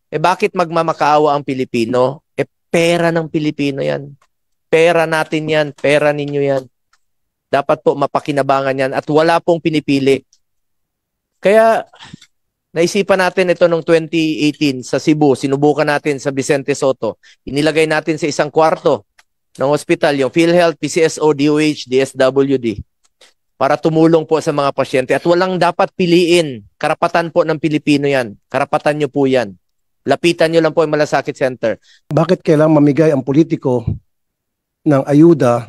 Bakit magmamakaawa ang Pilipino? Pera ng Pilipino yan. Pera natin yan. Pera ninyo yan. Dapat po mapakinabangan yan at wala pong pinipili. Kaya naisipan natin ito noong 2018 sa Cebu. Sinubukan natin sa Vicente Soto. Inilagay natin sa isang kwarto ng hospital yung PhilHealth, PCSO, DOH, DSWD para tumulong po sa mga pasyente. At walang dapat piliin. Karapatan po ng Pilipino yan. Karapatan nyo po yan. Lapitan nyo lang po yung Malasakit Center. Bakit kailangang mamigay ang politiko ng ayuda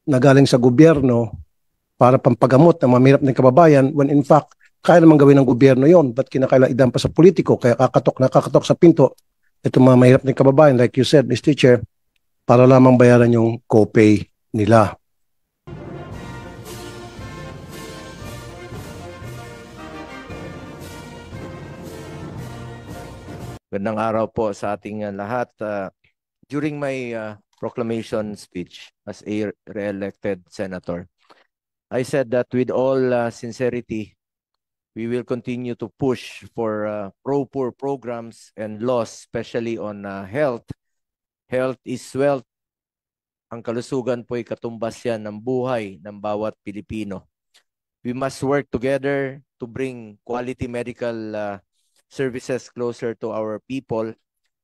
na galing sa gobyerno para pampagamot ng mga mahirap ng kababayan when in fact, kaya naman gawin ng gobyerno yon? Ba't kinakailangan idampa sa politiko? Kaya nakakatok sa pinto itong mga mahirap ng kababayan, like you said, Mr. Chair, para lamang bayaran yung copay nila. Gandang araw po sa ating lahat. During my proclamation speech as a re-elected senator, I said that with all sincerity, we will continue to push for pro-poor programs and laws, especially on health. Health is wealth. Ang kalusugan po ay katumbas yan ng buhay ng bawat Pilipino. We must work together to bring quality medical services closer to our people,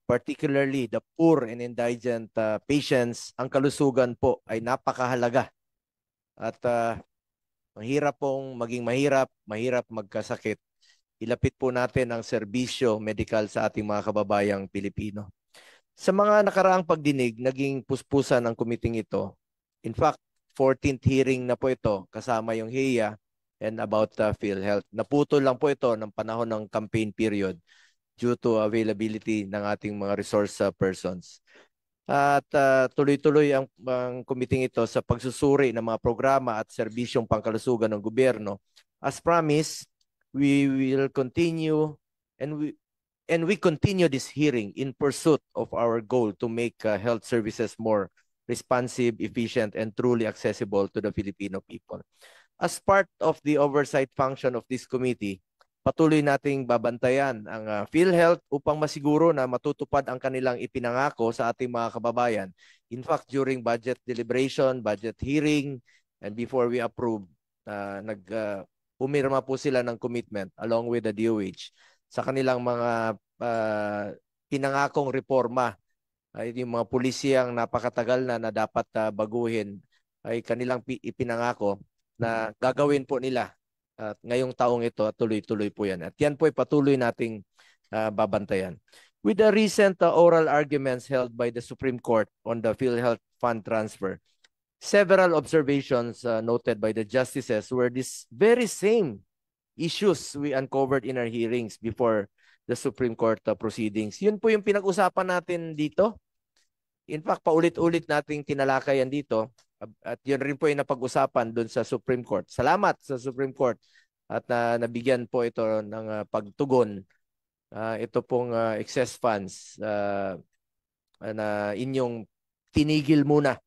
particularly the poor and indigent patients. Ang kalusugan po ay napakahalaga at mahirap pong maging mahirap magkasakit. Ilapit po natin ang serbisyo medikal sa ating mga kababayang Pilipino. Sa mga nakaraang pagdinig, naging puspusan ng kumiting ito. In fact, 14th hearing na po ito kasama yung HEA and about PhilHealth. Naputol lang po ito ng panahon ng campaign period due to availability ng ating mga resource persons. At tuloy-tuloy ang kumiting ito sa pagsusuri ng mga programa at serbisyong pangkalusugan ng gobyerno. As promised, we will continue and we continue this hearing in pursuit of our goal to make health services more responsive, efficient, and truly accessible to the Filipino people. As part of the oversight function of this committee, patuloy nating babantayan ang PhilHealth upang masiguro na matutupad ang kanilang ipinangako sa ating mga kababayan. In fact, during budget deliberation, budget hearing, and before we approve, pumirma po sila ng commitment along with the DOH sa kanilang mga pinangakong reforma. Yung mga pulisiyang napakatagal na dapat baguhin ay kanilang ipinangako na gagawin po nila at ngayong taong ito at tuloy-tuloy po yan. At yan po ay patuloy nating babantayan. With the recent oral arguments held by the Supreme Court on the PhilHealth Fund transfer, several observations noted by the justices were this very same issues we uncovered in our hearings before the Supreme Court proceedings. Yun po yung pinag-usapan natin dito. In fact, paulit-ulit nating tinalakayan dito. At yun rin po yung napag-usapan doon sa Supreme Court. Salamat sa Supreme Court at nabigyan po ito ng pagtugon. Ito pong excess funds na inyong tinigil muna.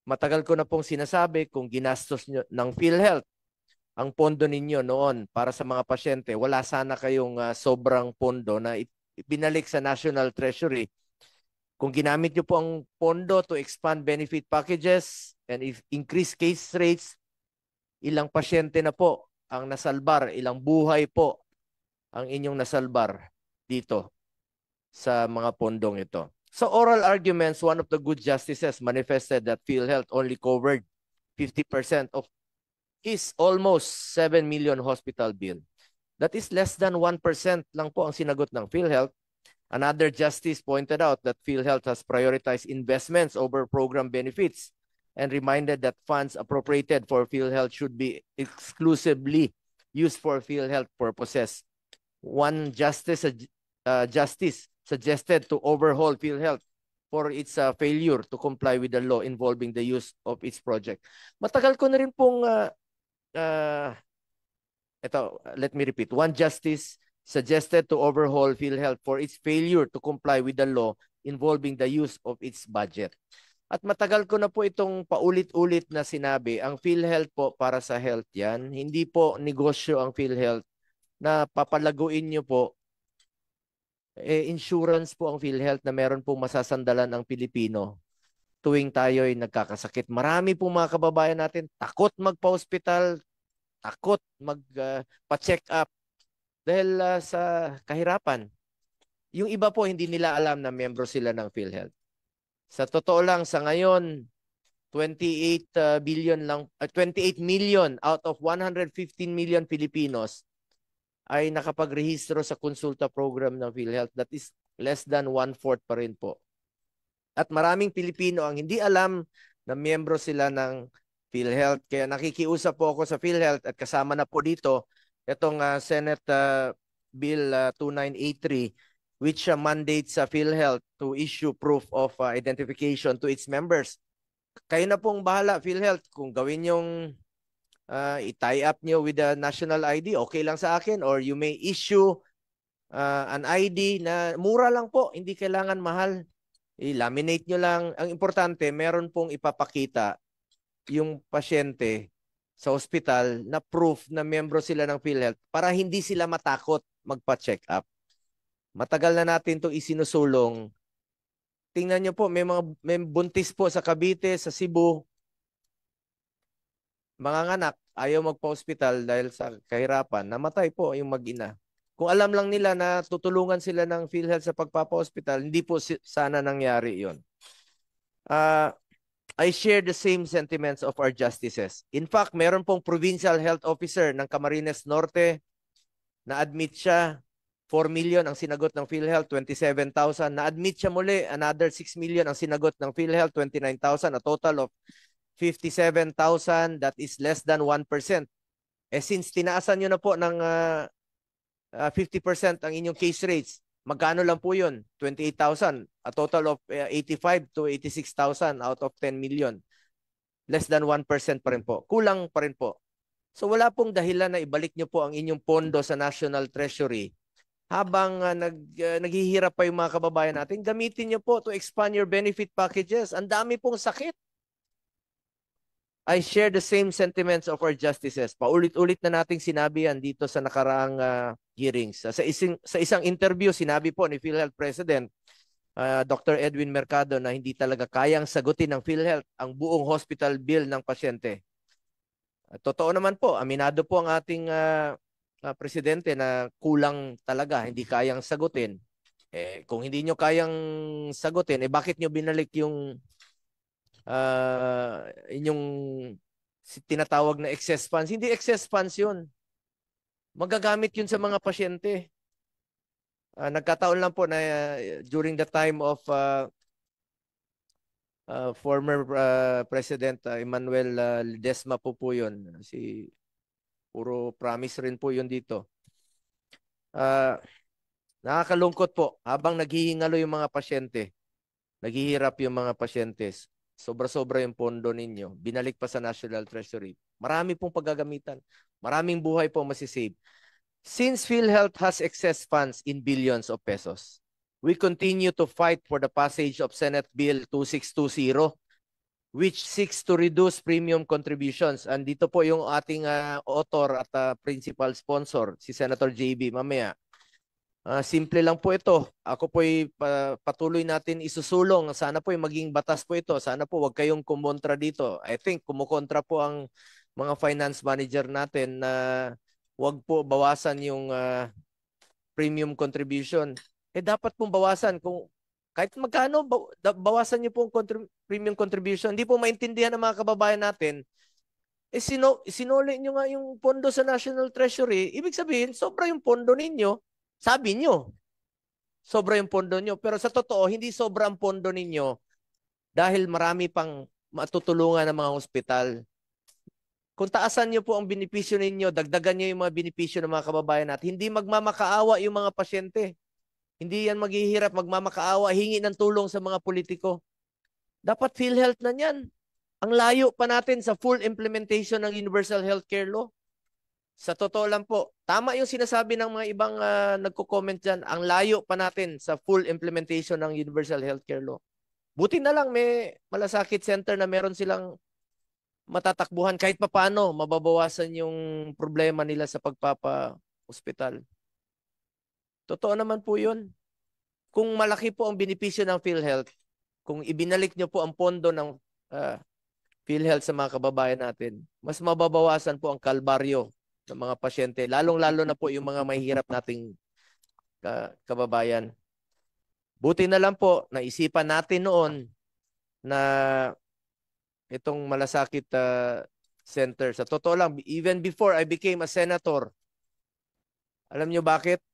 Matagal ko na pong sinasabi kung ginastos nyo ng PhilHealth ang pondo ninyo noon para sa mga pasyente, wala sana kayong sobrang pondo na ibinalik sa National Treasury. Kung ginamit nyo po ang pondo to expand benefit packages and increase case rates, ilang pasyente na po ang nasalbar, ilang buhay po ang inyong nasalbar dito sa mga pondong ito. Sa oral arguments, one of the good justices manifested that PhilHealth only covered 50% of his almost 7 million hospital bill. That is less than 1% lang po ang sinagot ng PhilHealth. Another justice pointed out that PhilHealth has prioritized investments over program benefits and reminded that funds appropriated for PhilHealth should be exclusively used for PhilHealth purposes. One justice suggested to overhaul PhilHealth for its failure to comply with the law involving the use of its project. Matagal ko na rin pong let me repeat. One justice suggested to overhaul PhilHealth for its failure to comply with the law involving the use of its budget. At matagal ko na po itong paulit-ulit na sinabi, ang PhilHealth po para sa health yan. Hindi po negosyo ang PhilHealth na papalaguin nyo po insurance po ang PhilHealth na meron pong masasandalan ang Pilipino tuwing tayo ay nagkakasakit. Marami pong mga kababayan natin takot magpa-hospital, takot magpa-check up dahil sa kahirapan. Yung iba po hindi nila alam na miyembro sila ng PhilHealth. Sa totoo lang, sa ngayon, 28 million out of 115 million Filipinos ay nakapagrehistro sa konsulta program ng PhilHealth. That is less than 1/4 pa rin po. At maraming Pilipino ang hindi alam na miyembro sila ng PhilHealth. Kaya nakikiusap po ako sa PhilHealth at kasama na po dito itong Senate Bill 2983 which mandates sa PhilHealth to issue proof of identification to its members. Kayo na pong bahala, PhilHealth, kung gawin yung i-tie up nyo with the national ID, okay lang sa akin, or you may issue an ID na mura lang po, hindi kailangan mahal. I-laminate nyo lang. Ang importante, meron pong ipapakita yung pasyente sa ospital na proof na miyembro sila ng PhilHealth para hindi sila matakot magpa-check up. Matagal na natin itong isinusulong. Tingnan nyo po, may buntis po sa Cavite, sa Cebu. Mga anak, ayaw magpa-hospital dahil sa kahirapan. Namatay po yung mag-ina. Kung alam lang nila na tutulungan sila ng PhilHealth sa pagpapa-hospital, hindi po sana nangyari yon. I share the same sentiments of our justices. In fact, meron pong provincial health officer ng Camarines Norte na admit siya. 4 million ang sinagot ng PhilHealth, 27,000. Na-admit siya muli, another 6 million ang sinagot ng PhilHealth, 29,000. A total of 57,000, that is less than 1%. Since tinaasan nyo na po ng 50% ang inyong case rates, magkano lang po yun? 28,000. A total of 85 to 86,000 out of 10 million. Less than 1% pa rin po. Kulang pa rin po. So wala pong dahilan na ibalik nyo po ang inyong pondo sa National Treasury habang naghihirap pa yung mga kababayan natin. Gamitin nyo po to expand your benefit packages. Ang dami pong sakit. I share the same sentiments of our justices. Paulit-ulit na nating sinabi yan dito sa nakaraang hearings. Sa isang interview, sinabi po ni PhilHealth President Dr. Edwin Mercado na hindi talaga kayang sagutin ng PhilHealth ang buong hospital bill ng pasyente. Totoo naman po, aminado po ang ating presidente na kulang talaga, hindi kayang sagutin. Kung hindi nyo kayang sagutin, bakit nyo binalik yung inyong tinatawag na excess funds? Hindi excess funds yun. Magagamit yun sa mga pasyente. Nagkataon lang po na during the time of former President Emmanuel Ledesma po yun. Puro promise rin po yun dito. Nakakalungkot po, habang naghihingalo yung mga pasyente, naghihirap yung mga pasyentes, sobra-sobra yung pondo ninyo, binalik pa sa National Treasury. Marami pong paggagamitan. Maraming buhay po masisave. Since PhilHealth has excess funds in billions of pesos, we continue to fight for the passage of Senate Bill 2620, which seeks to reduce premium contributions. Andito po yung ating author at principal sponsor, si Senator JB mamaya. Simple lang po ito. Ako po'y patuloy natin isusulong. Sana po'y maging batas po ito. Sana po wag kayong kumontra dito. I think kumukontra po ang mga finance manager natin na wag po bawasan yung premium contribution. Dapat pong bawasan. Kung kahit magkano, bawasan niyo po ang premium contribution. Hindi po maintindihan ng mga kababayan natin. Sinuli niyo nga yung pondo sa National Treasury. Ibig sabihin, sobra yung pondo ninyo. Sabi nyo, sobra yung pondo nyo. Pero sa totoo, hindi sobra ang pondo ninyo dahil marami pang matutulungan ng mga ospital. Kung taasan nyo po ang benepisyo ninyo, dagdagan nyo yung mga benepisyo ng mga kababayan natin, hindi magmamakaawa yung mga pasyente. Hindi yan maghihirap, magmamakaawa, hingi ng tulong sa mga politiko. Dapat PhilHealth na yan. Ang layo pa natin sa full implementation ng Universal Healthcare Law. Sa totoo lang po, tama yung sinasabi ng mga ibang nagko-comment dyan. Ang layo pa natin sa full implementation ng Universal Healthcare Law. Buti na lang may malasakit center na meron silang matatakbuhan kahit papano mababawasan yung problema nila sa pagpapa-hospital. Totoo naman po yun. kung malaki po ang benepisyo ng PhilHealth, kung ibinalik nyo po ang pondo ng PhilHealth sa mga kababayan natin, mas mababawasan po ang kalbaryo ng mga pasyente, lalong-lalo na po yung mga mahihirap nating kababayan. Buti na lang po, naisipan natin noon na itong Malasakit Center. Sa totoo lang, even before I became a senator, alam nyo bakit?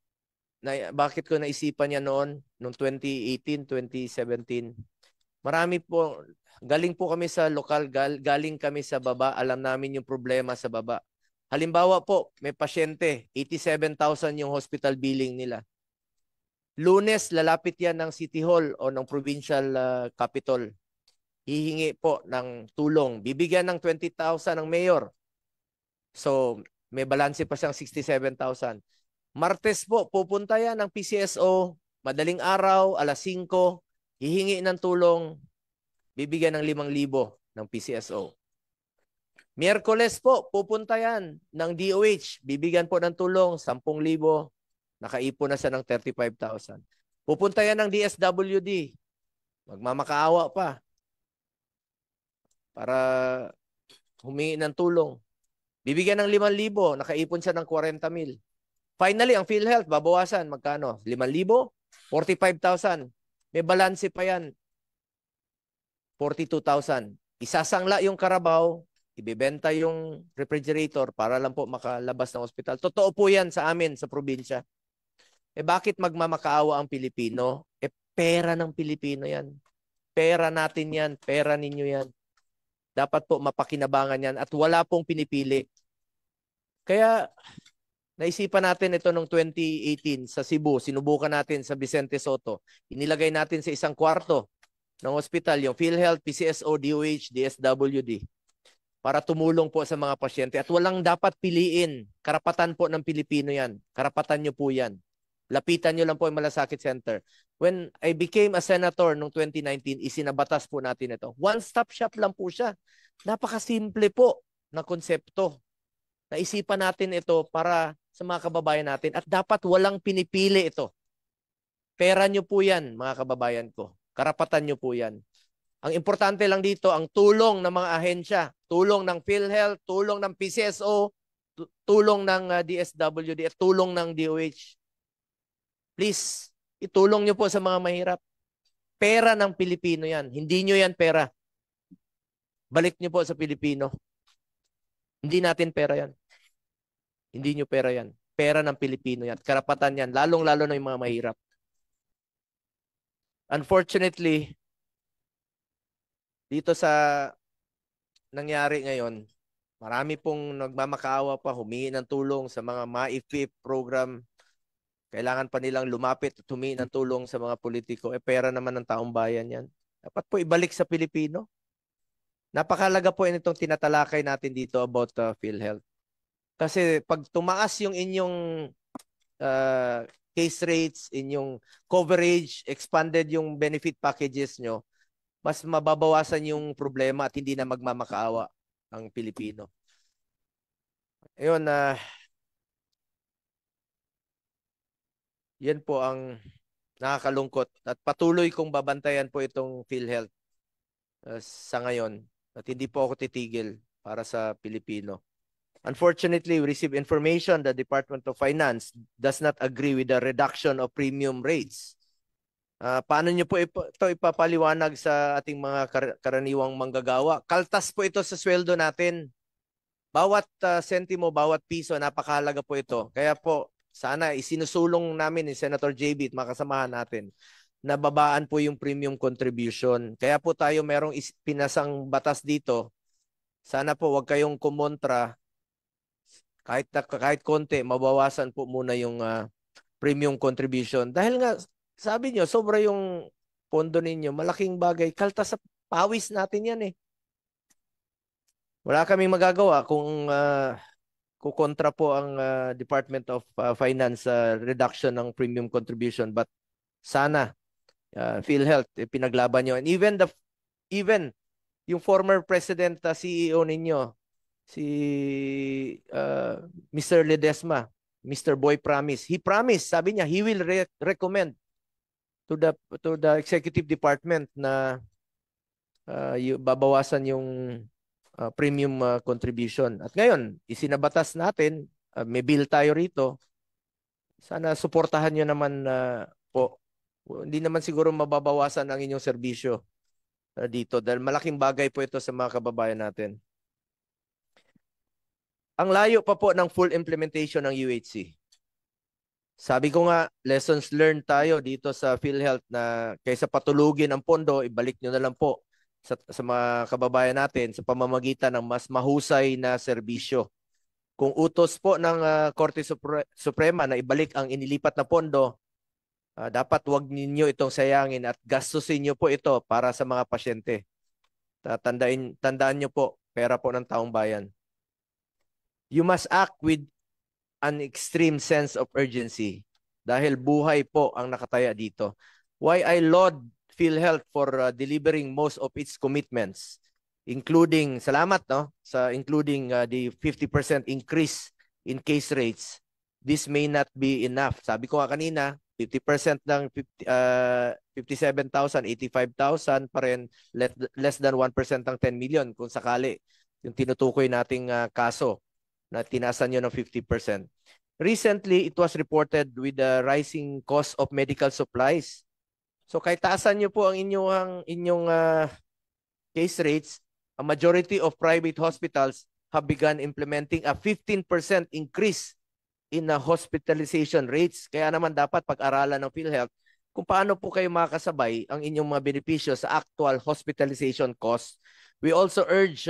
Bakit ko naisipan yan noong 2018, 2017? Marami po, galing po kami sa lokal, galing kami sa baba, alam namin yung problema sa baba. Halimbawa po, may pasyente, 87,000 yung hospital billing nila. Lunes, lalapit yan ng City Hall o ng Provincial Capital. Hihingi po ng tulong. Bibigyan ng 20,000 ng mayor. So, may balanse pa siyang 67,000. Martes po, pupunta yan ng PCSO, madaling araw, alas 5, hihingi ng tulong, bibigyan ng 5,000 ng PCSO. Miyerkules po, pupunta yan ng DOH, bibigyan po ng tulong, 10,000, nakaipon na siya ng 35,000. Pupunta yan ng DSWD, magmamakaawa pa para humingi ng tulong. Bibigyan ng 5,000, nakaipon siya ng 40,000. Finally, ang PhilHealth, babawasan. Magkano? 5,000? 45,000. May balanse pa yan. 42,000. Isasangla yung Carabao, ibibenta yung refrigerator para lang po makalabas ng ospital. Totoo po yan sa amin, sa probinsya. Bakit magmamakaawa ang Pilipino? Pera ng Pilipino yan. Pera natin yan. Pera ninyo yan. Dapat po mapakinabangan yan at wala pong pinipili. Kaya naisipan natin ito noong 2018 sa Cebu. Sinubukan natin sa Vicente Soto. Inilagay natin sa isang kwarto ng hospital yung PhilHealth, PCSO, DOH, DSWD para tumulong po sa mga pasyente. At walang dapat piliin. Karapatan po ng Pilipino yan. Karapatan nyo po yan. Lapitan nyo lang po yung Malasakit Center. When I became a senator noong 2019, isinabatas po natin ito. One-stop shop lang po siya. Napakasimple po na konsepto. Naisipan natin ito para sa mga kababayan natin at dapat walang pinipili ito. Pera nyo po yan, mga kababayan ko. Karapatan nyo po yan. Ang importante lang dito, ang tulong ng mga ahensya, tulong ng PhilHealth, tulong ng PCSO, tulong ng DSWD at tulong ng DOH. Please, itulong nyo po sa mga mahirap. Pera ng Pilipino yan. Hindi nyo yan pera. Balik nyo po sa Pilipino. Hindi natin pera yan. Hindi nyo pera yan. Pera ng Pilipino yan. Karapatan yan. Lalong-lalo na yung mga mahirap. Unfortunately, dito sa nangyari ngayon, marami pong nagmamakaawa pa, humingi ng tulong sa mga MAIFIP program. Kailangan pa nilang lumapit at humingi ng tulong sa mga politiko. Pera naman ng taong bayan yan. Dapat po ibalik sa Pilipino. Napakalaga po itong tinatalakay natin dito about PhilHealth. Kasi pag tumaas yung inyong case rates, inyong coverage, expanded yung benefit packages nyo, mas mababawasan yung problema at hindi na magmamakaawa ang Pilipino. Ayun, yan po ang nakakalungkot at patuloy kong babantayan po itong PhilHealth sa ngayon at hindi po ako titigil para sa Pilipino. Unfortunately, we receive information that the Department of Finance does not agree with the reduction of premium rates. Paano nyo po ito ipapaliwanag sa ating mga karaniwang manggagawa? Kaltas po ito sa sweldo natin. Bawat sentimo, bawat piso, napakahalaga po ito. Kaya po, sana isinusulong namin ni Senator JB at makasamahan natin na babaan po yung premium contribution. Kaya po tayo merong pinasang batas dito. Sana po wag kayong kumontra. Kahit konti, mabawasan po muna yung premium contribution. Dahil nga, sabi nyo, sobra yung pondo ninyo. Malaking bagay. Kaltas sa pawis natin yan eh. Wala kaming magagawa kung kukontra po ang Department of Finance reduction ng premium contribution, but sana PhilHealth pinaglaban nyo. And even yung former president CEO ninyo, si Mr. Ledesma, Mr. Boy Promise, he promised, sabi niya, he will recommend to the executive department na babawasan yung premium contribution. At ngayon, isinabatas natin, may bill tayo rito. Sana suportahan nyo naman po. Hindi naman siguro mababawasan ang inyong serbisyo dito dahil malaking bagay po ito sa mga kababayan natin. Ang layo pa po ng full implementation ng UHC. Sabi ko nga, lessons learned tayo dito sa PhilHealth na kaysa patulugin ang pondo, ibalik nyo na lang po sa mga kababayan natin sa pamamagitan ng mas mahusay na serbisyo. Kung utos po ng Korte Suprema na ibalik ang inilipat na pondo, dapat wag ninyo itong sayangin at gastusin nyo po ito para sa mga pasyente. Tandaan nyo po, pera po ng taong bayan. You must act with an extreme sense of urgency dahil buhay po ang nakataya dito. Why I laud PhilHealth for delivering most of its commitments, including, salamat no, including the 50% increase in case rates. This may not be enough. Sabi ko nga kanina, 50% ng 57,000, 85,000 pa rin, less than 1% ng 10 million kung sakali yung tinutukoy nating kaso na tinasan nyo ng 50%. Recently, it was reported with the rising cost of medical supplies. So kahit taasan nyo po ang inyong case rates, a majority of private hospitals have begun implementing a 15% increase in hospitalization rates. Kaya naman dapat pag-aralan ng PhilHealth kung paano po kayo makakasabay ang inyong mga benepisyo sa actual hospitalization costs. We also urge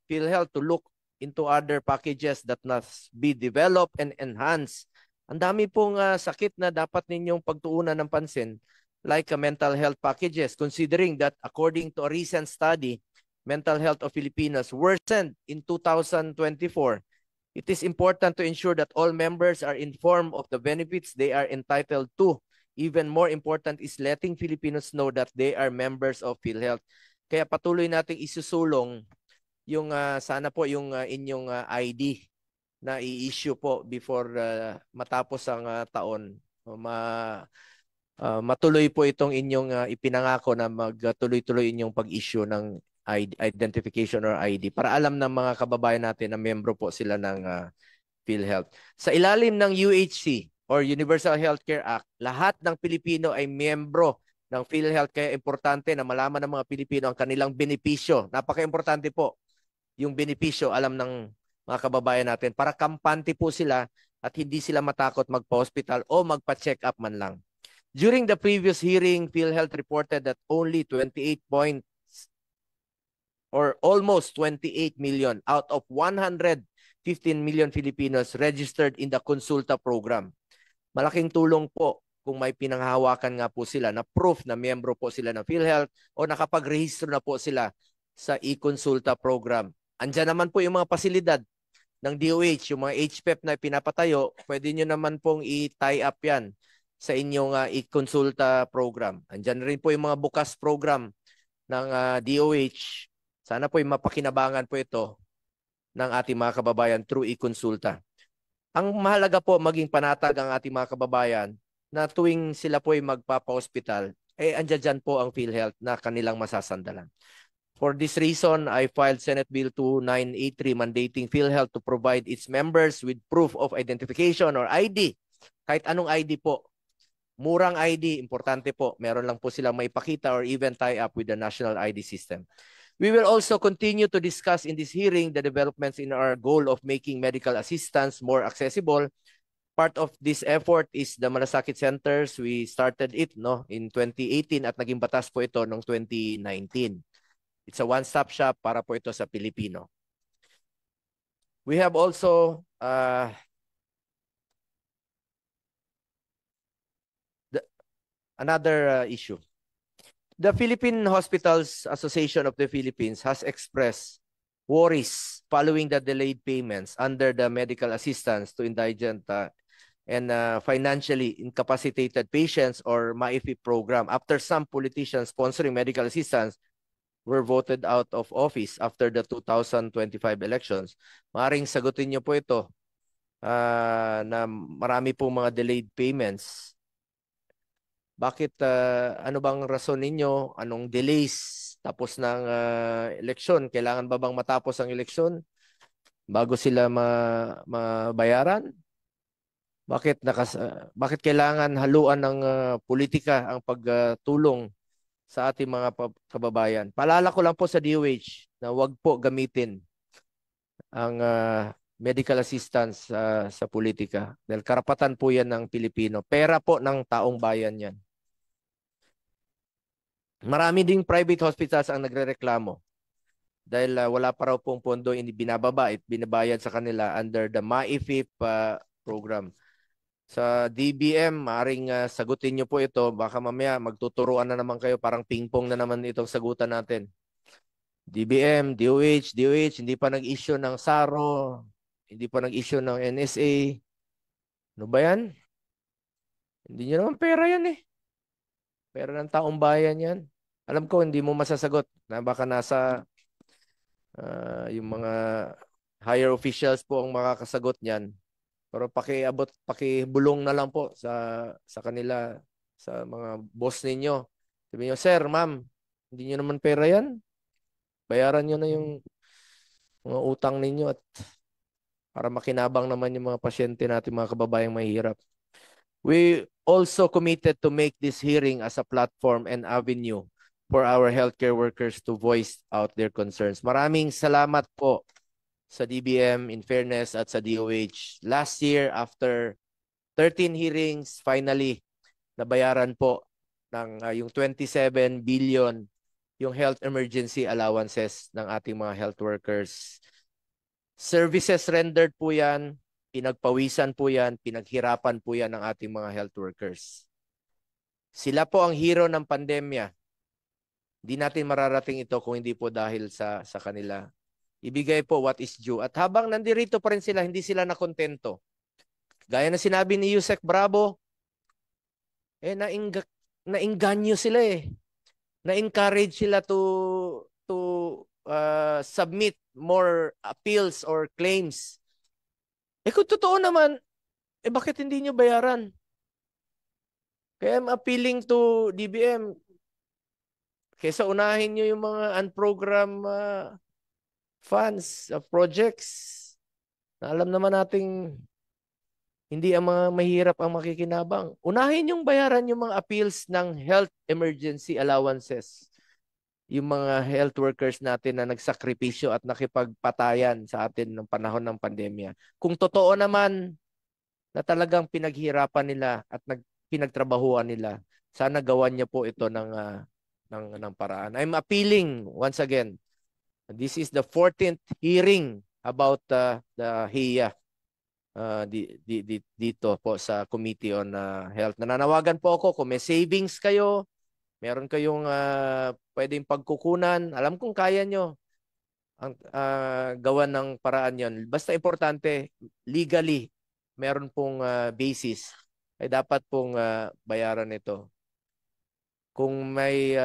PhilHealth to look into other packages that must be developed and enhanced. Ang dami pong sakit na dapat ninyong pagtuunan ng pansin, like mental health packages, considering that according to a recent study, mental health of Filipinos worsened in 2024. It is important to ensure that all members are informed of the benefits they are entitled to. Even more important is letting Filipinos know that they are members of PhilHealth. Kaya patuloy nating isusulong yung sana po yung inyong ID na i-issue po before matapos ang taon. Matuloy po itong inyong ipinangako na magtuloy-tuloy inyong pag-issue ng identification or ID para alam ng mga kababayan natin na membro po sila ng PhilHealth. Sa ilalim ng UHC or Universal Healthcare Act, lahat ng Pilipino ay membro ng PhilHealth, kaya importante na malaman ng mga Pilipino ang kanilang benepisyo. Napaka-importante po yung benepisyo alam ng mga kababayan natin para kampante po sila at hindi sila matakot magpa-hospital o magpa-check up man lang. During the previous hearing, PhilHealth reported that only 28 points or almost 28 million out of 115 million Filipinos registered in the Consulta program. Malaking tulong po kung may pinanghahawakan nga po sila na proof na miyembro po sila ng PhilHealth o nakapag-rehistro na po sila sa e-Consulta program. Andyan naman po yung mga pasilidad ng DOH, yung mga HPEP na pinapatayo, pwede nyo naman pong i-tie up yan sa inyong e-Consulta program. Andyan rin po yung mga bukas program ng DOH. Sana po yung mapakinabangan po ito ng ating mga kababayan through e-Consulta. Ang mahalaga po maging panatag ang ating mga kababayan na tuwing sila po ay magpapa-hospital, andyan dyan po ang PhilHealth na kanilang masasandalan. For this reason, I filed Senate Bill 2983 mandating PhilHealth to provide its members with proof of identification or ID. Kahit anong ID po. Murang ID, importante po. Meron lang po silang maipakita or even tie up with the national ID system. We will also continue to discuss in this hearing the developments in our goal of making medical assistance more accessible. Part of this effort is the Malasakit Centers. We started it in 2018 at naging batas po ito noong 2019. It's a one-stop shop para po ito sa Pilipino. We have also another issue. The Philippine Hospitals Association of the Philippines has expressed worries following the delayed payments under the medical assistance to indigent and financially incapacitated patients or MAIFI program after some politicians sponsoring medical assistance were voted out of office after the 2025 elections. Maaaring sagutin niyo po ito na marami pong mga delayed payments Bakit, ano bang rason ninyo? Anong delays tapos ng eleksyon? Kailangan ba bang matapos ang eleksyon bago sila mabayaran? Bakit kailangan haluan ng politika ang pagtulong sa ating mga kababayan? Paalala ko lang po sa DOH na wag po gamitin ang medical assistance sa politika. Dahil karapatan po yan ng Pilipino. Pera po ng taong bayan yan. Marami ding private hospitals ang nagrereklamo dahil wala pa raw pong pondo binababa at binabayad sa kanila under the MAIFIP program. Sa DBM, maaring sagutin nyo po ito. Baka mamaya magtuturuan na naman kayo. Parang ping-pong na naman itong sagutan natin. DBM, DOH, hindi pa nag-issue ng SARO, hindi pa nag-issue ng NSA. Ano ba yan? Hindi nyo naman pera yan eh. Pera ng taong bayan yan. Alam ko hindi mo masasagot na baka nasa yung mga higher officials po ang makakasagot niyan. Pero pakibulong na lang po sa kanila, sa mga boss ninyo. Sabi niyo, sir, ma'am, hindi niyo naman pera yan. Bayaran niyo na yung mga utang ninyo at para makinabang naman yung mga pasyente natin, mga kababayang mahihirap. We also committed to make this hearing as a platform and avenue for our healthcare workers to voice out their concerns. Maraming salamat po sa DBM, in fairness, at sa DOH. Last year, after 13 hearings, finally, nabayaran po ng yung 27 billion yung health emergency allowances ng ating mga health workers. Services rendered po yan, pinagpawisan po yan, pinaghirapan po yan ng ating mga health workers. Sila po ang hero ng pandemya. Hindi natin mararating ito kung hindi po dahil sa kanila. Ibigay po what is due. At habang nandirito pa rin sila, hindi sila nakontento. Gaya na sinabi ni Yusek Bravo, nainganyo sila eh. Na-encourage sila to submit more appeals or claims. Kung totoo naman, bakit hindi nyo bayaran? Kaya I'm appealing to DBM, kaysa unahin nyo yung mga unprogrammed funds, projects, na alam naman nating hindi ang mga mahirap ang makikinabang. Unahin yung bayaran yung mga appeals ng health emergency allowances. Yung mga health workers natin na nagsakripisyo at nakipagpatayan sa atin ng panahon ng pandemya. Kung totoo naman na talagang pinaghirapan nila at pinagtrabahuan nila, sana gawan niya po ito ng paraan. I'm appealing once again. This is the 14th hearing about the HIA dito po sa Committee on Health. Nananawagan po ako kung may savings kayo, meron kayong pwedeng pagkukunan. Alam kong kaya nyo ang gawan ng paraan yon. Basta importante, legally, meron pong basis. Ay dapat pong bayaran ito. Kung may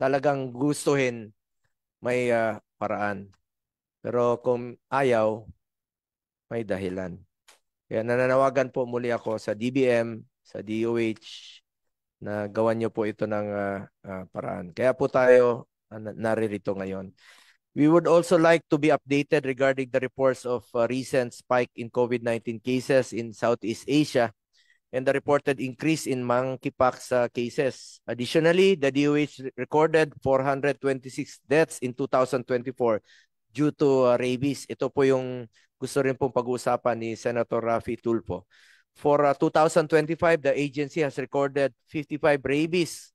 talagang gustuhin, may paraan. Pero kung ayaw, may dahilan. Kaya nananawagan po muli ako sa DBM, sa DOH, na gawan niyo po ito ng paraan. Kaya po tayo naririto ngayon. We would also like to be updated regarding the reports of recent spike in COVID-19 cases in Southeast Asia and the reported increase in monkeypox cases. Additionally, the DOH recorded 426 deaths in 2024 due to rabies. Ito po yung gusto rin pong pag-uusapan ni Senator Raffy Tulfo. For 2025, the agency has recorded 55 rabies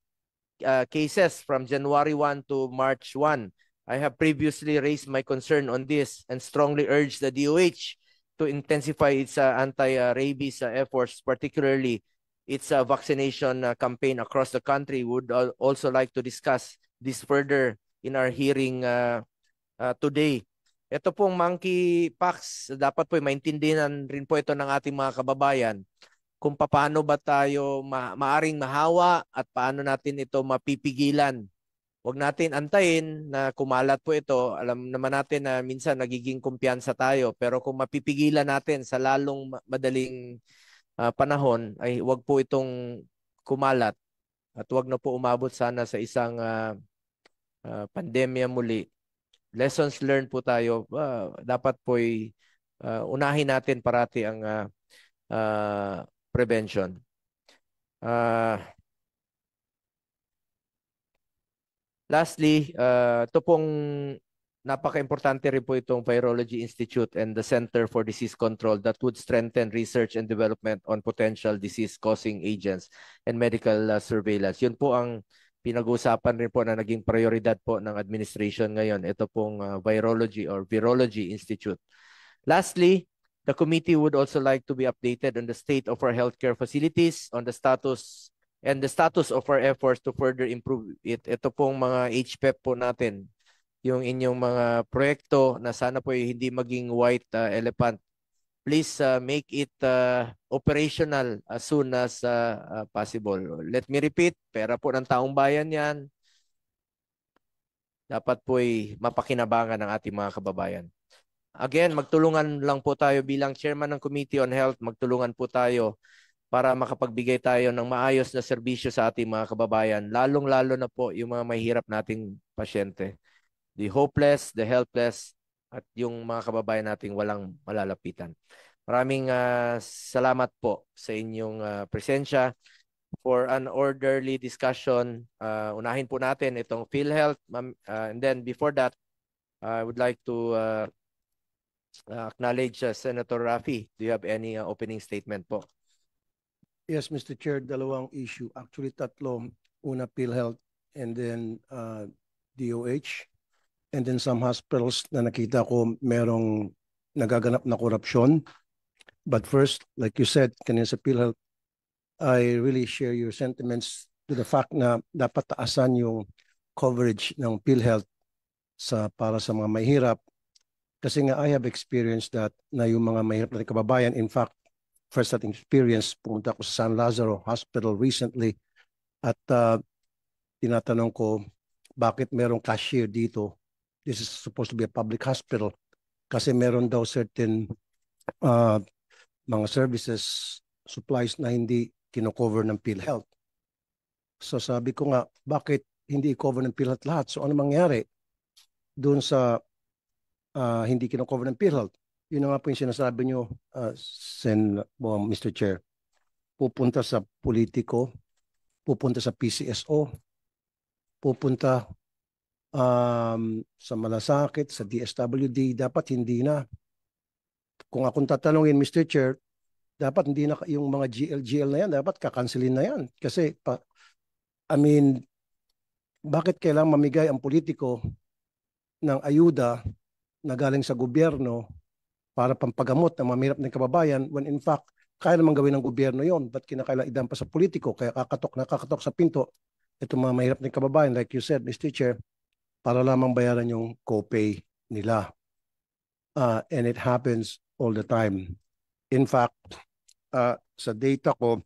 cases from January 1 to March 1. I have previously raised my concern on this and strongly urged the DOH to intensify its anti-rabies efforts, particularly its vaccination campaign across the country. Would also like to discuss this further in our hearing today. Ito pong monkeypox, dapat po maintindihan rin po ito ng ating mga kababayan kung paano ba tayo maaring mahawa at paano natin ito mapipigilan. Huwag natin antayin na kumalat po ito. Alam naman natin na minsan nagiging kumpiyansa tayo. Pero kung mapipigilan natin sa lalong madaling panahon, ay huwag po itong kumalat at wag na po umabot sana sa isang pandemya muli. Lessons learned po tayo. Dapat po unahin natin parati ang prevention. Lastly, ito pong napaka-importante rin po itong Virology Institute and the Center for Disease Control that would strengthen research and development on potential disease-causing agents and medical surveillance. Yun po ang pinag-uusapan rin po na naging prioridad po ng administration ngayon. Ito pong Virology or Virology Institute. Lastly, the committee would also like to be updated on the state of our healthcare facilities, on the status of our efforts to further improve it. Ito pong mga HPEP po natin, yung inyong mga proyekto na sana po hindi maging white elephant. Please make it operational as soon as possible. Let me repeat, pera po ng taong bayan yan. Dapat po mapakinabangan ng ating mga kababayan. Again, magtulungan lang po tayo bilang chairman ng Committee on Health, magtulungan po tayo para makapagbigay tayo ng maayos na serbisyo sa ating mga kababayan, lalong-lalo na po yung mga mahihirap nating pasyente. The hopeless, the helpless, at yung mga kababayan nating walang malalapitan. Maraming salamat po sa inyong presensya. For an orderly discussion, unahin po natin itong PhilHealth. And then before that, I would like to acknowledge Senator Raffy. Do you have any opening statement po? Yes, Mr. Chair, dalawang issue. Actually, tatlo. Una, PhilHealth, and then DOH, and then some hospitals na nakita ko merong nagaganap na korupsyon. But first, like you said, kanina sa PhilHealth, I really share your sentiments to the fact na dapat taasan yung coverage ng PhilHealth para sa mga mahirap. Kasi nga, I have experienced that na yung mga mahirap na kababayan, in fact, first that experience, pumunta ako sa San Lazaro Hospital recently at tinatanong ko, bakit merong cashier dito? This is supposed to be a public hospital kasi meron daw certain mga services, supplies na hindi kino-cover ng PhilHealth. So sabi ko nga, bakit hindi i-cover ng PhilHealth lahat? So ano mangyari doon sa hindi kino-cover ng PhilHealth? Yun nga po yung sinasabi nyo, Mr. Chair. Pupunta sa politiko, pupunta sa PCSO, pupunta sa malasakit, sa DSWD, dapat hindi na. Kung akong tatanungin, Mr. Chair, dapat hindi na yung mga GL na yan, dapat kakansilin na yan. Kasi, bakit kailangang mamigay ang politiko ng ayuda na galing sa gobyerno para pampagamot ng mga mahirap ng kababayan when in fact, kaya naman gawin ng gobyerno yon, but kinakailangan idampa sa politiko, kaya nakakatok sa pinto itong mga mahirap ng kababayan, like you said, Mr. Chair, para lamang bayaran yung copay nila. And it happens all the time. In fact, sa data ko,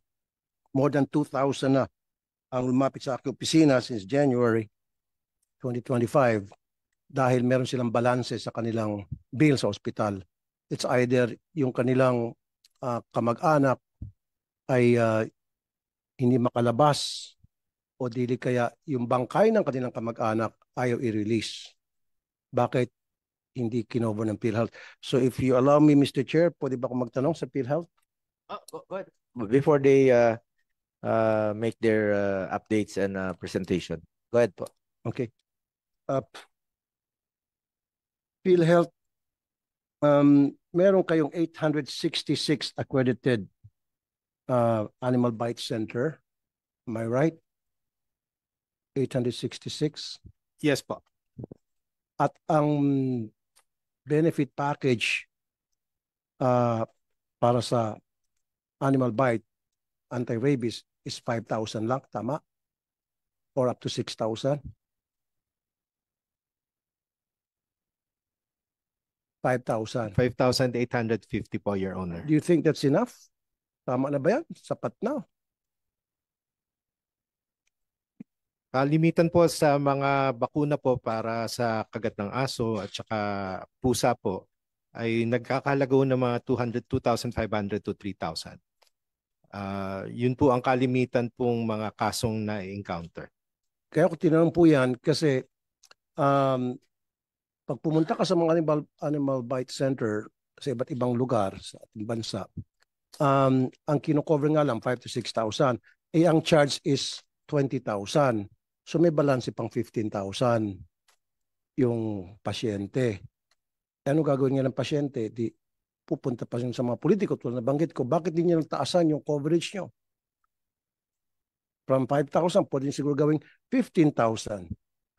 more than 2,000 na ang lumapit sa aking opisina since January 2025 dahil meron silang balanse sa kanilang bill sa ospital. It's either yung kanilang kamag-anak ay hindi makalabas o dili kaya yung bangkay ng kanilang kamag-anak ayaw i-release. Bakit hindi kinover ng PhilHealth? So if you allow me, Mr. Chair, pwede ba akong magtanong sa PhilHealth? Go ahead. Before they make their updates and presentation. Go ahead po. Okay. PhilHealth, meron kayong 866 accredited animal bite center. Am I right? 866? Yes po. At ang benefit package para sa animal bite, anti-rabies, is 5,000 lang, tama? Or up to 6,000? 5,000. 5,850 po, Your Honor. Do you think that's enough? Tama na ba yan? Sapat na? Limitan po sa mga bakuna po para sa kagat ng aso at saka pusa po ay nagkakahalaga ng mga 2,500 to 3,000. Yun po ang kalimitan pong mga kasong na-encounter. Kaya ko tinanong po yan kasi um, pag pumunta ka sa mga animal bite center sa iba't ibang lugar sa ating bansa, ang kino-cover nga lang 5 to 6,000. Ang charge is 20,000. So may balanse pang 15,000 yung pasyente. Ano gagawin nga ng pasyente? Di pupunta pa siya sa mga politiko tulad na banggit ko. Bakit di niya taasan yung coverage nyo? From 5,000, pwede siguro gawing 15,000.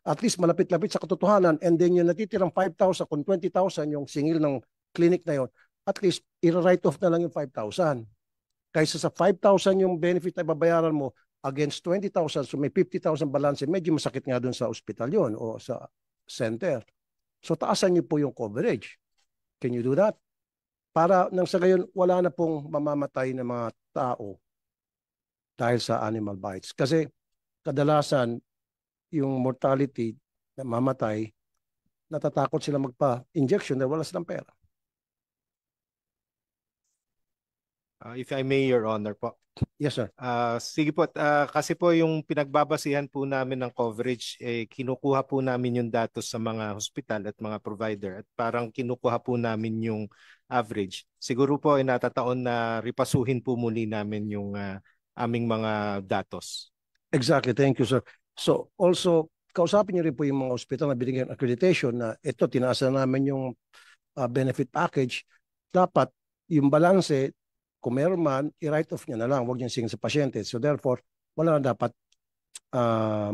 At least malapit-lapit sa katotohanan, and then yung natitirang 5,000, kung 20,000 yung singil ng clinic na yon, at least i-write off na lang yung 5,000. Kaysa sa 5,000 yung benefit na babayaran mo against 20,000, so may 50,000 balance, medyo masakit nga doon sa ospital yon o sa center. So taasan niyo po yung coverage. Can you do that? Para nang sa gayon, wala na pong mamamatay na mga tao dahil sa animal bites. Kasi kadalasan, yung mortality na mamatay, natatakot sila magpa-injection dahil wala silang pera. If I may, Your Honor po. Yes, sir. Sige po, kasi po yung pinagbabasihan po namin ng coverage, kinukuha po namin yung datos sa mga hospital at mga provider at parang kinukuha po namin yung average. Siguro po ay natataon na ripasuhin po muli namin yung aming mga datos. Exactly. Thank you, sir. So, also, kausapin niyo rin po yung mga hospital na binigyan accreditation na ito, tinaasa namin yung benefit package. Dapat yung balanse, kung meron man, i-write off niya na lang. Huwag niya singil sa pasyente. So, therefore, wala na dapat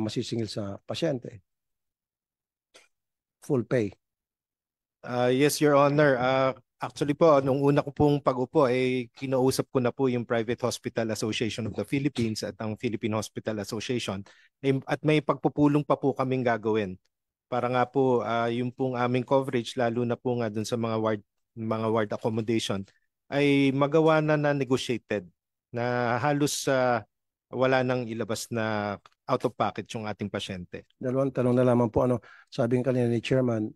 masisingil sa pasyente. Full pay. Yes, Your Honor. Actually po, nung una ko pong pag-upo, kinausap ko na po yung Private Hospital Association of the Philippines at ang Philippine Hospital Association. At may pagpupulong pa po kaming gagawin. Para nga po, yung pong aming coverage, lalo na po nga dun sa mga ward accommodation, ay magawa na negotiated na halos wala nang ilabas na out of pocket yung ating pasyente. Dalawang tanong na lamang po. Sabi kanina ni Chairman,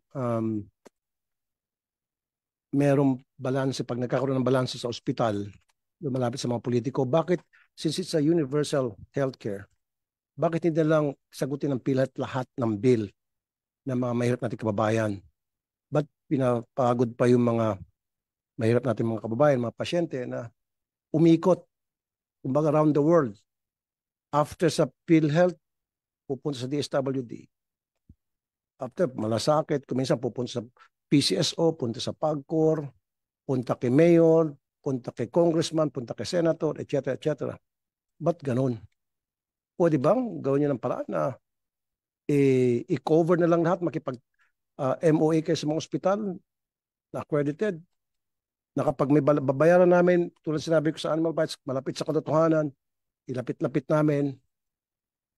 merong balanse, pag nagkakaroon ng balanse sa ospital, lumalapit sa mga politiko, bakit, since it's a universal healthcare, bakit hindi lang sagutin ng PhilHealth lahat ng bill ng mga mahirap nating kababayan? Ba't pinapagod pa yung mga mahirap natin mga kababayan, mga pasyente na umikot, kumbaga around the world, after sa PhilHealth, pupunta sa DSWD. After malasakit, kuminsan pupunta sa PCSO, punta sa PAGCOR, punta kay Mayor, punta kay Congressman, punta kay Senator, etc. etc. Ba't ganun? Pwede bang gawin niyo ng paraan na i-cover na lang lahat, makipag MOA kayo sa mga ospital na accredited, na kapag may babayaran namin, tulad sinabi ko sa animal bites, malapit sa katotohanan, ilapit-lapit namin,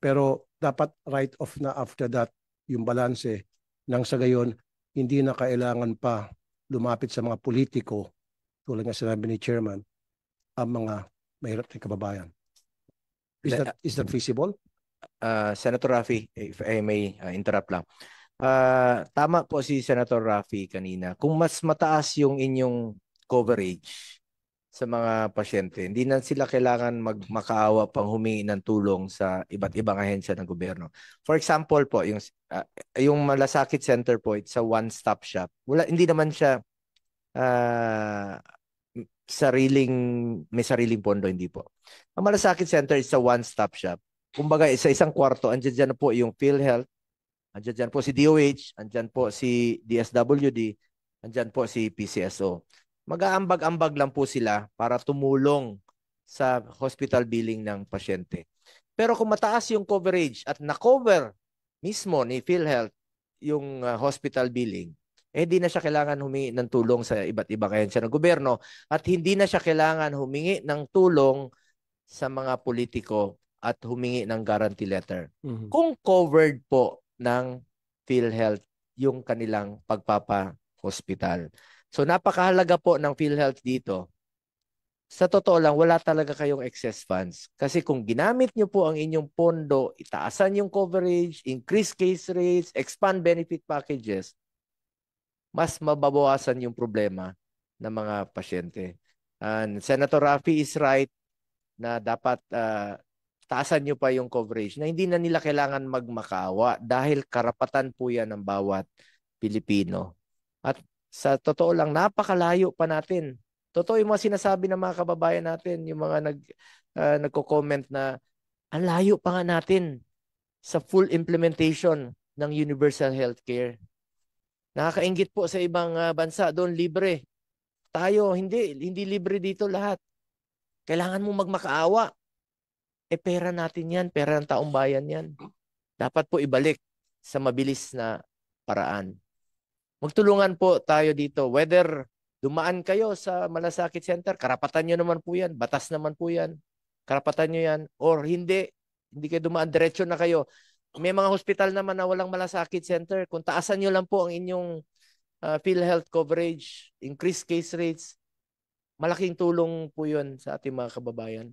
pero dapat write off na after that yung balanse, nang sa gayon, hindi na kailangan pa lumapit sa mga politiko, tulad nga sinabi ni Chairman, ang mga mahirap na kababayan. Is that feasible? Senator Raffy, if I may interrupt lang. Tama po si Senator Raffy kanina. Kung mas mataas yung inyong coverage sa mga pasyente, hindi na sila kailangan makaawa pang humingi ng tulong sa iba't ibang ahensya ng gobyerno. For example po, yung Malasakit Center po, it's a one-stop shop. Hindi naman siya may sariling pondo, hindi po. Ang Malasakit Center is a one-stop shop. Kumbaga, sa isang kwarto, andyan dyan po yung PhilHealth, andyan dyan po si DOH, andyan po si DSWD, andyan po si PCSO. Mag-aambag-ambag lang po sila para tumulong sa hospital billing ng pasyente. Pero kung mataas yung coverage at na-cover mismo ni PhilHealth yung hospital billing, hindi na siya kailangan humingi ng tulong sa iba't ibang ahensya ng gobyerno at hindi na siya kailangan humingi ng tulong sa mga politiko at humingi ng guarantee letter. Kung covered po ng PhilHealth yung kanilang pagpapa-hospital. So napakahalaga po ng PhilHealth dito. Sa totoo lang, wala talaga kayong excess funds. Kasi kung ginamit nyo po ang inyong pondo, itaasan yung coverage, increase case rates, expand benefit packages, mas mababawasan yung problema ng mga pasyente. And Senator Raffy is right na dapat taasan nyo pa yung coverage na hindi na nila kailangan magmakaawa dahil karapatan po yan ng bawat Pilipino. At sa totoo lang, napakalayo pa natin. Totoo yung mga sinasabi ng mga kababayan natin, yung mga nagko-comment na ang layo pa nga natin sa full implementation ng universal healthcare. Nakakainggit po sa ibang bansa, doon libre. Tayo, hindi libre dito lahat. Kailangan mo magmakaawa. Pera natin yan, pera ng taong bayan yan. Dapat po ibalik sa mabilis na paraan. Magtulungan po tayo dito. Whether dumaan kayo sa Malasakit Center, karapatan nyo naman po yan. Batas naman po yan. Karapatan nyo yan. Or hindi kayo dumaan, diretso na kayo. May mga hospital naman na walang Malasakit Center. Kung taasan nyo lang po ang inyong PhilHealth coverage, increased case rates, malaking tulong po yun sa ating mga kababayan.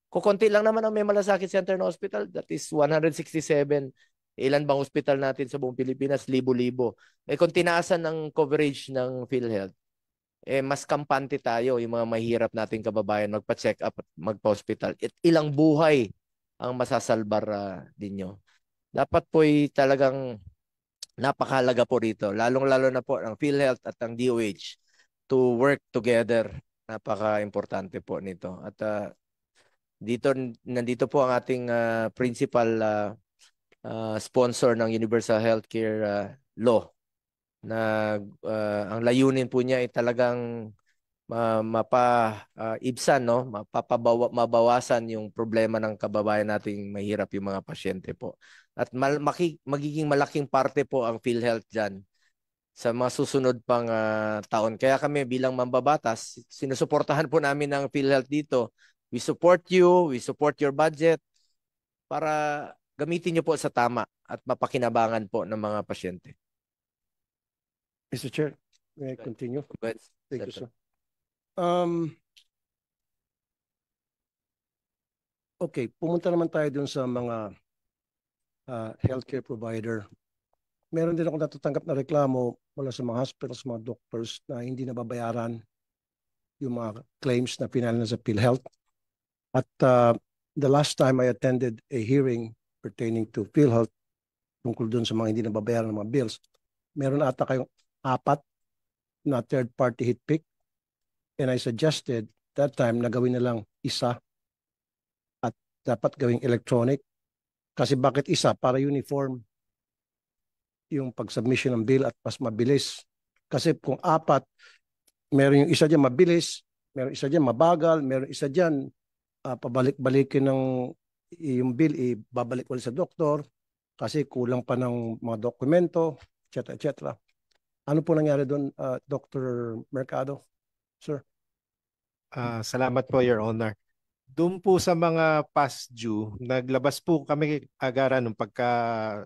Kukunti lang naman ang may Malasakit Center na hospital. That is 167. Ilan bang hospital natin sa buong Pilipinas? Libo-libo. Kung tinaasan ng coverage ng PhilHealth, mas kampante tayo, yung mga mahirap nating kababayan, magpa-check up at magpa-hospital. Ilang buhay ang masasalbar ninyo. Dapat po'y talagang napakahalaga po rito. Lalong-lalo na po ang PhilHealth at ang DOH to work together. Napaka-importante po nito. At nandito po ang ating principal sponsor ng Universal Healthcare Law na ang layunin po niya ay talagang mapaibsan, no? Mabawasan yung problema ng kababayan nating mahirap yung mga pasyente po. At magiging malaking parte po ang PhilHealth dyan sa mga susunod pang taon. Kaya kami bilang mambabatas, sinusuportahan po namin ang PhilHealth dito. We support you, we support your budget para gamitin niyo po sa tama at mapakinabangan po ng mga pasyente. Mr. Chair, may I continue? Good. Thank you, sir. Okay, pumunta naman tayo dun sa mga healthcare provider. Meron din ako natatanggap na reklamo mula sa mga hospitals, mga doctors na hindi nababayaran yung mga claims na pinala na sa PhilHealth. At the last time I attended a hearing pertaining to PhilHealth tungkol dun sa mga hindi nababayaran ng mga bills, meron ata kayong 4 na third-party HITPIC. And I suggested that time na gawin na lang isa at dapat gawing electronic. Kasi bakit isa? Para uniform yung pag-submission ng bill at mas mabilis. Kasi kung 4, meron yung isa dyan mabilis, meron isa dyan mabagal, meron isa dyan pabalik-balikin ng yung bill, babalik ulit sa doktor kasi kulang pa ng mga dokumento, etc. etc. Ano po nangyari doon, Dr. Mercado, sir? Salamat po, Your Honor. Doon po sa mga past due, naglabas po kami agaran nung pagka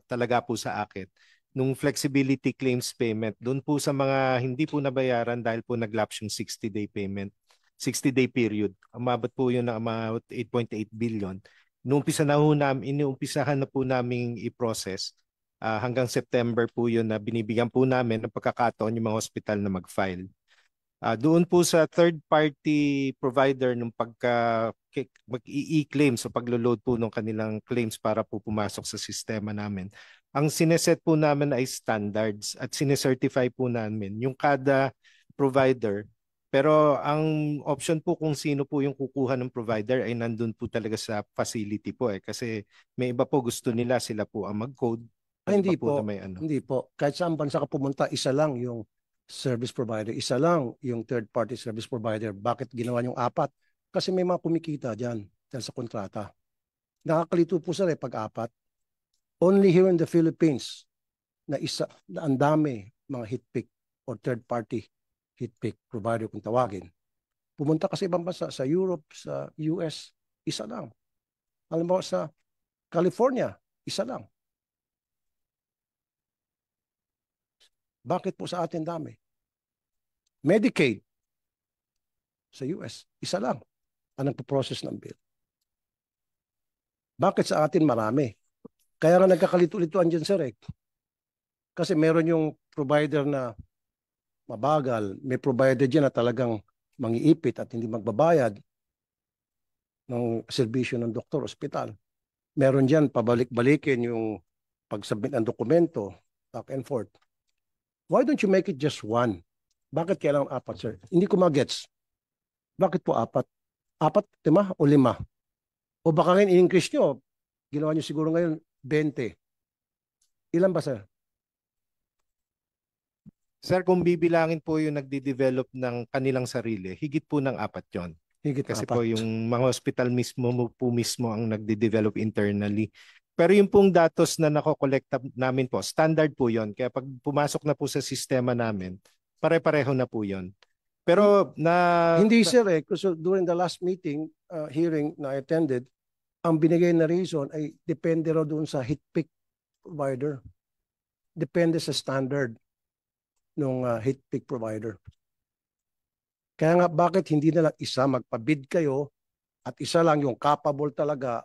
talaga po sa akit nung flexibility claims payment. Doon po sa mga hindi po nabayaran dahil po naglapse yung 60-day payment, 60-day period. Umabot po yun ng about 8.8 billion. Inuumpisahan na po namin i-process. Hanggang September po yun na binibigyan po namin ng pagkakataon yung mga hospital na mag-file. Doon po sa third-party provider nung mag-i-claim so paglo-load po ng kanilang claims para po pumasok sa sistema namin. Ang sineset po namin ay standards at sinecertify po namin yung kada provider. Pero ang option po kung sino po yung kukuha ng provider ay nandun po talaga sa facility po kasi may iba po gusto nila sila po ang mag-code. Hindi po, hindi po. Kahit saan bansa ka pumunta, isa lang yung service provider, isa lang yung third-party service provider. Bakit ginawa yung 4? Kasi may mga kumikita dyan sa kontrata. Nakakalito po sir pag 4. Only here in the Philippines na ang dami mga HITPIC or third-party HITPIC provider kung tawagin. Pumunta kasi ibang bansa, sa Europe, sa US, isa lang. Alam mo sa California, isa lang. Bakit po sa atin dami? Medicaid sa US, isa lang ang nagpo-process ng bill. Bakit sa atin marami? Kaya nga nagkakalito-lituan dyan sir Kasi meron yung provider na mabagal, may provider dyan na talagang mangiipit at hindi magbabayad. ng serbisyo ng doktor, ospital. Meron dyan, pabalik-balikin yung pag-submit ng dokumento, back and forth. Why don't you make it just one? Bakit kailangan apat, sir? Hindi ko magets. Bakit po apat? Apat, 5 o 5? O baka ngayon in-increase nyo, ginawa nyo siguro ngayon 20. Ilan ba, sir? Sir, kung bibilangin po yung nagde-develop ng kanilang sarili, higit po ng 4 yon. Higit Kasi 4. po yung mga hospital mismo ang nagde-develop internally. Pero yung pong datos na nakokolekta namin po, standard po yon. Kaya pag pumasok na po sa sistema namin, pare-pareho na po yon. Pero Hindi, sir, kasi during the last meeting, hearing na I attended, ang binigay na reason ay depende raw doon sa HITPIC provider. Depende sa standard ng HITPIC provider. Kaya nga, bakit hindi na lang isa magpabid kayo at isa lang yung capable talaga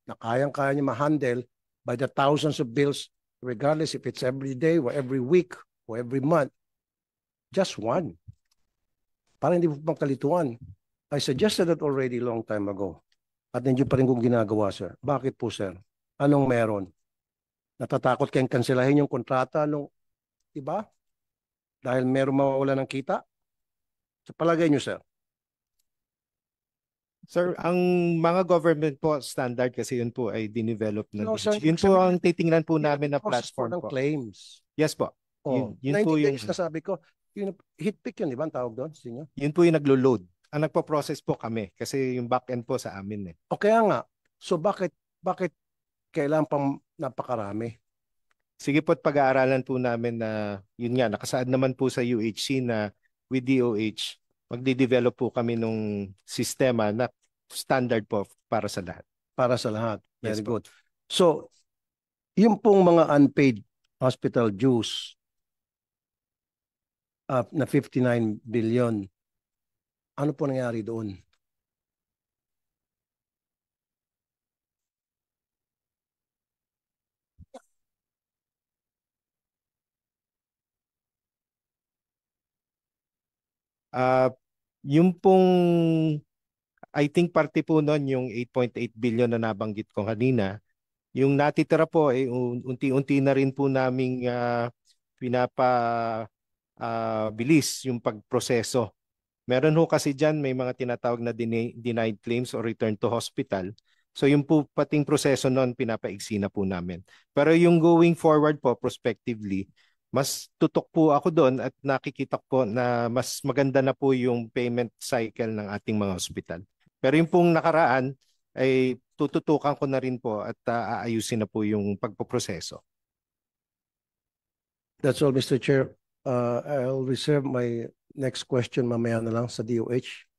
na kayang-kaya niya ma-handle by the thousands of bills, regardless if it's every day or every week or every month. Just one. Para hindi po pang kalituan. I suggested that already long time ago. At hindi pa rin kong ginagawa, sir. Bakit po, sir? Anong meron? Natatakot kayong kanselahin yung kontrata nung iba? Dahil meron mawawala ng kita? Sa palagay nyo, sir? Sir, ang mga government po standard kasi yun po ay dinevelop ng No, sir, yun po ang titingnan po namin na platform ng po. claims. Yes po. Yun po 90 yung days na sabi ko, yung HITPIC yun, di ba? Ang tawag doon sa inyo? yun po yung naglo-load. Ang nagpo-process po kami kasi yung back end po sa amin eh. O kaya nga, so bakit kailangan pang napakarami? Sige po, at pag-aaralan po namin na yun nga, nakasaad naman po sa UHC na with DOH, magde-develop po kami nung sistema na standard po para sa lahat. Para sa lahat. Very Yes po. good. So, yung pong mga unpaid hospital dues na 59 billion, ano po nangyari doon? Yung pong I think parte po nun yung 8.8 billion na nabanggit ko kanina. Yung natitira po ay unti-unti na rin po naming bilis yung pagproseso. Meron ho kasi dyan may mga tinatawag na denied claims or return to hospital. So yung po pating proseso nun pinapaigsi na po namin. Pero yung going forward po prospectively, mas tutok po ako doon at nakikita po na mas maganda na po yung payment cycle ng ating mga hospital. Pero yung pong nakaraan ay tututukan ko na rin po at aayusin na po yung pagpoproseso. That's all, Mr. Chair. I'll reserve my next question mamaya na lang sa DOH.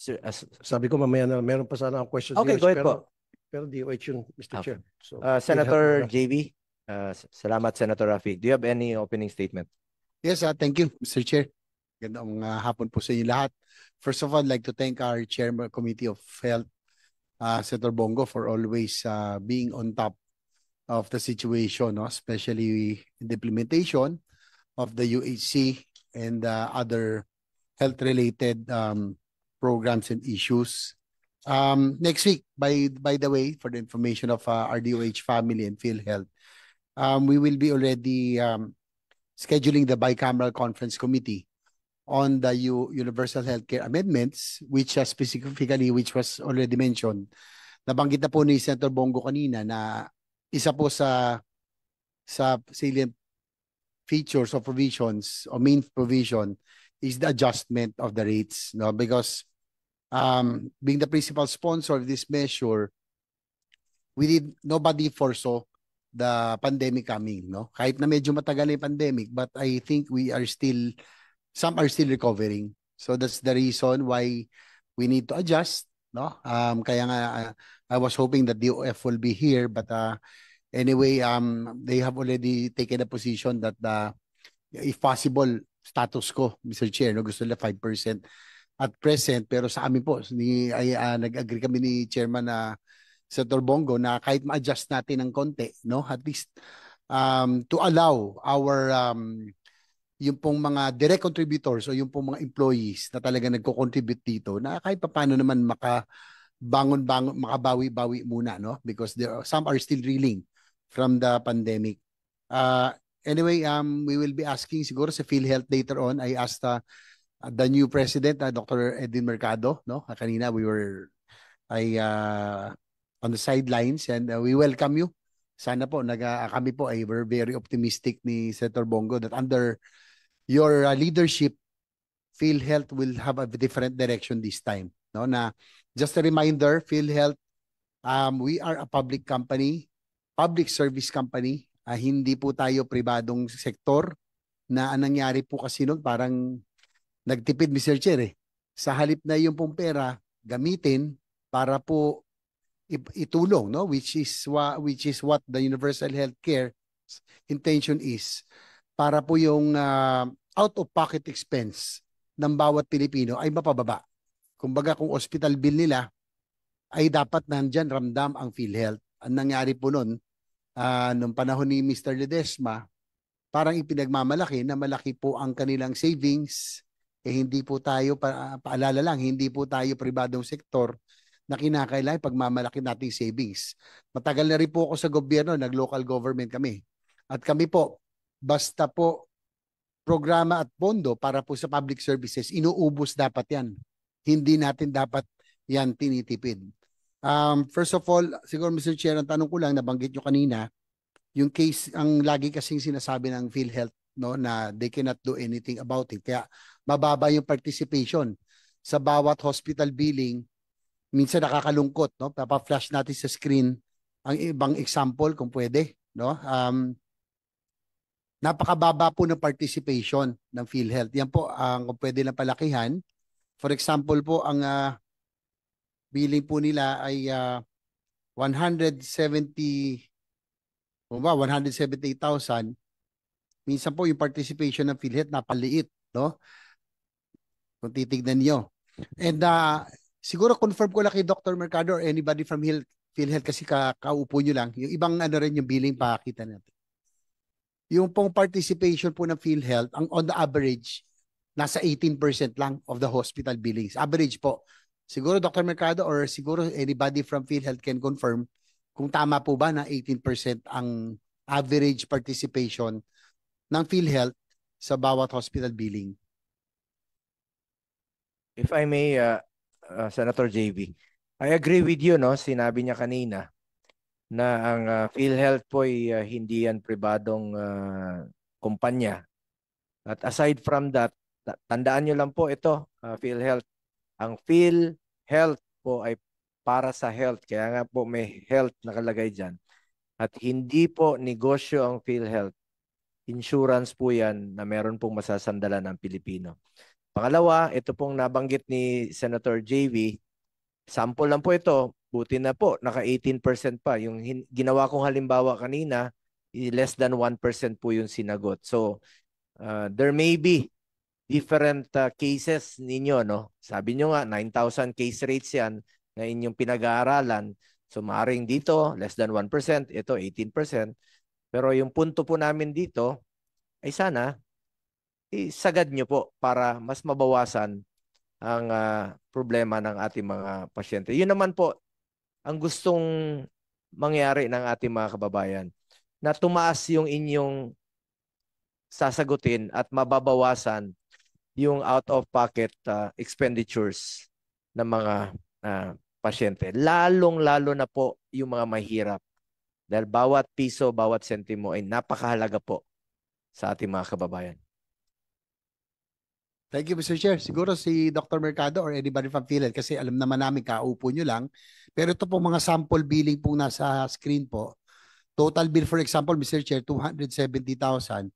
Sir, Sabi ko mamaya na meron pa sana ang question Okay, DOH, go ahead po. pero DOH yun, Mr. Okay. Chair. So, Senator we'll have- JV, salamat Senator Rafi. Do you have any opening statement? Yes, thank you, Mr. Chair. Gandang hapon po sa inyo lahat. First of all, I'd like to thank our Chairman Committee of Health, Senator Bongo, for always being on top of the situation, no? Especially in the implementation of the UHC and other health-related programs and issues. Next week, by the way, for the information of our DOH family and PhilHealth, we will be already scheduling the bicameral conference committee on the universal healthcare amendments, which specifically, which was already mentioned. Nabanggit na po ni Senator Bongo kanina na isa po sa salient features or provisions or main provision is the adjustment of the rates, no? Because being the principal sponsor of this measure, nobody foresaw the pandemic coming, no? Kahit na medyo matagal na yung pandemic, but I think some are still recovering. So that's the reason why we need to adjust, no? Kaya nga I was hoping that DOF will be here, but anyway, they have already taken a position that if possible, status quo, Mr. Chair, no, gusto nila 5% at present, pero sa amin po, nag-agree kami ni Chairman Senator Bongo, na kahit ma-adjust natin ng konti, no? At least to allow our yung pong mga direct contributors o yung pong mga employees na talaga nagko-contribute dito na kahit paano naman makabawi-bawi muna, no? Because some are still reeling from the pandemic. Anyway, we will be asking siguro sa PhilHealth later on. I asked the new president, Dr. Edwin Mercado, no? Kanina we were on the sidelines, and we welcome you. Sana po kami po ay we're very optimistic ni Senator Bongo that under your leadership, PhilHealth will have a different direction this time, no? Na just a reminder, PhilHealth, we are a public company, public service company. Hindi po tayo pribadong sektor na ang nangyari po kasi noon parang nagtipid, Mr. Chair, eh. Sa halip na yung pong pera gamitin para po itulong, no? Which is what the universal healthcare intention is, para po yung out-of-pocket expense ng bawat Pilipino ay mapababa. Kumbaga kung hospital bill nila ay dapat nandyan ramdam ang PhilHealth. Ang nangyari po noon, nung panahon ni Mr. Ledesma, parang ipinagmamalaki na malaki po ang kanilang savings. Hindi po tayo, paalala lang, hindi po tayo pribadong sektor na kinakailangan pagmamalaki nating savings. Matagal na rin po ako sa gobyerno, nag-local government kami. At kami po, basta po programa at pondo para po sa public services, inuubos dapat yan. Hindi natin dapat yan tinitipid. First of all, siguro Mr. Chair, ang tanong ko lang, nabanggit nyo kanina, yung case, ang lagi kasing sinasabi ng PhilHealth, no, na they cannot do anything about it. Kaya mababa yung participation sa bawat hospital billing. Minsan nakakalungkot, no? Papa-flash natin sa screen ang ibang example kung pwede, no? Napakababa po ng participation ng PhilHealth. Yan po ang kung pwede lang palakihan. For example po, ang billing po nila ay 178,000. Minsan po yung participation ng PhilHealth napaliit, no? Kung titignan niyo. And siguro confirm ko lang kay Dr. Mercado or anybody from PhilHealth kasi kaupo nyo lang. Yung ibang rin yung billing pakita natin. Yung pong participation po ng PhilHealth, on the average, nasa 18% lang of the hospital billings. Average po. Siguro Dr. Mercado or siguro anybody from PhilHealth can confirm kung tama po ba na 18% ang average participation ng PhilHealth sa bawat hospital billing. If I may, Senator JV, I agree with you, no? Sinabi niya kanina na ang PhilHealth po ay hindi yan pribadong kumpanya. At aside from that, tandaan nyo lang po ito, PhilHealth. Ang PhilHealth po ay para sa health. Kaya nga po may health nakalagay dyan. At hindi po negosyo ang PhilHealth. Insurance po yan na meron pong masasandalan ng Pilipino. Pangalawa, ito pong nabanggit ni Senator JV, sample lang po ito, buti na po, naka 18% pa. Yung ginawa kong halimbawa kanina, less than 1% po yung sinagot. So, there may be different cases ninyo, no? Sabi nyo nga, 9,000 case rates yan na inyong pinag-aaralan. So, maaaring dito, less than 1%, ito 18%. Pero yung punto po namin dito, ay sana, isagad nyo po para mas mabawasan ang problema ng ating mga pasyente. Yun naman po, ang gustong mangyari ng ating mga kababayan, na tumaas yung inyong sasagutin at mababawasan yung out-of-pocket expenditures ng mga pasyente. Lalong-lalo na po yung mga mahirap. Dahil bawat piso, bawat sentimo ay napakahalaga po sa ating mga kababayan. Thank you, Mr. Chair. Siguro si Dr. Mercado or anybody from PhilHealth kasi alam naman namin kaupo nyo lang. Pero ito po mga sample billing po nasa screen po. Total bill, for example, Mr. Chair, 270,000.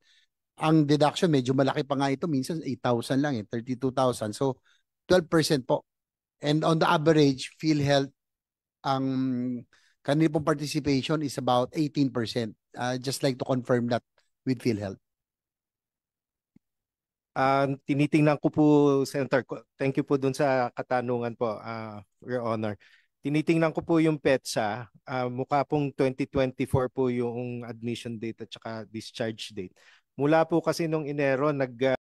Ang deduction, medyo malaki pa nga ito. Minsan 8,000 lang, 32,000. So, 12% po. And on the average, PhilHealth, ang kanila pong participation is about 18%. Just like to confirm that with PhilHealth. Tinitingnan ko po, Senator, thank you po dun sa katanungan po, Your Honor. tinitingnan ko po yung PETSA, mukha pong 2024 po yung admission date at saka discharge date. Mula po kasi nung Enero,